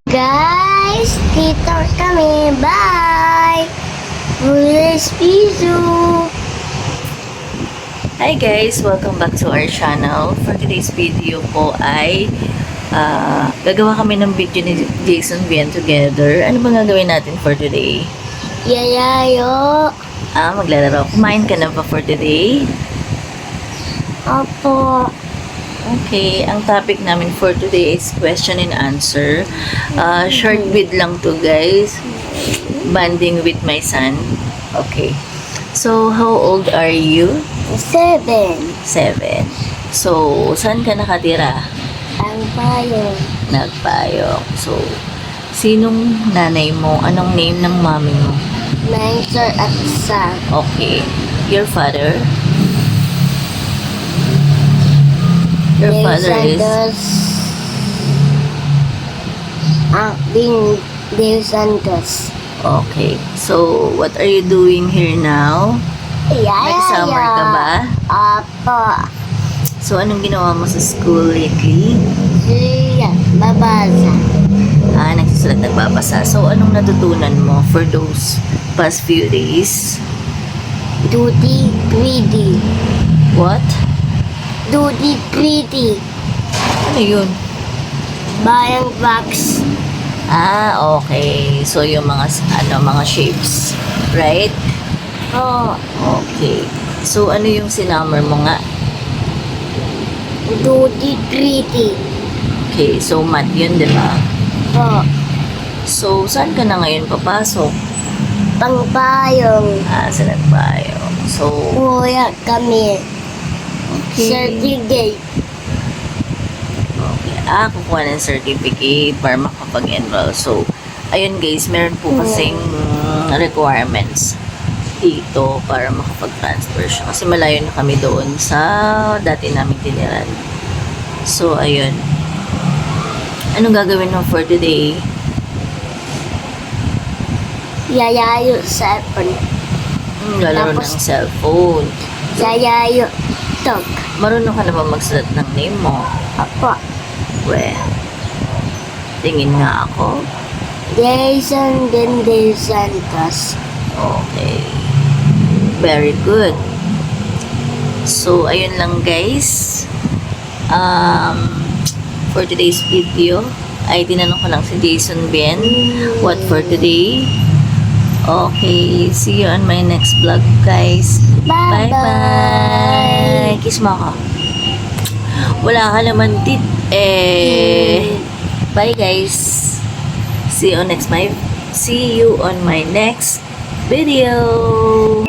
Guys, dito kami. Bye! Bulis piso! Hi guys! Welcome back to our channel. For today's video po ay gagawa kami ng video ni Jason Bien together. Ano bang gagawin natin for today? Yayayo! Maglalaro. Kumain ka na ba for today? Opo. Okay, ang topic namin for today is question and answer. Short vid lang to guys. Bonding with my son. Okay. So, how old are you? 7. 7. So, saan ka nakatira? Ang payo. Nagpayok. So, sinong nanay mo? Anong name ng mami mo? Mentor at sa. Okay. Your father? Your father is... De Santos. Okay. So, what are you doing here now? Nag-summer ka ba? Opo. So, anong ginawa mo sa school lately? Siya, babasa. Nagsusulat, nagbabasa. So, anong natutunan mo for those past few days? Duty, greedy. What? Duty, greedy. Ano yun? Bayang box. Okay. So, yung mga, mga shapes. Right? Oh, Okay. So, ano yung sinummer mo nga? duty, greedy. Okay. So, math yun, di ba? Oh, So, saan ka na ngayon papasok? pangpayong. Sa nagpayong. So, Kuya kami. okay. Certificate. Okay. Kukuha ng certificate para makapag-enroll. So, ayun guys, meron po kasing requirements dito para makapag-transfer siya. Kasi malayo na kami doon sa dati namin tiniran. So, ayun. Anong gagawin mo for today? Yayayo cellphone. Lalaro Tapos- ng cellphone. Yayayo tog. Marunong ka na ba magsulat ng name mo? Apo. We. Tingin nga ako. Jason De Santos. Okay. Very good. So, ayun lang guys. For today's video, ay tinanong ko lang si Jason Bien, what for today? Okay. See you on my next vlog guys. Bye-bye. Bye-bye. Kiss mo ako. Wala ka naman tit. Bye guys. See you on my next video.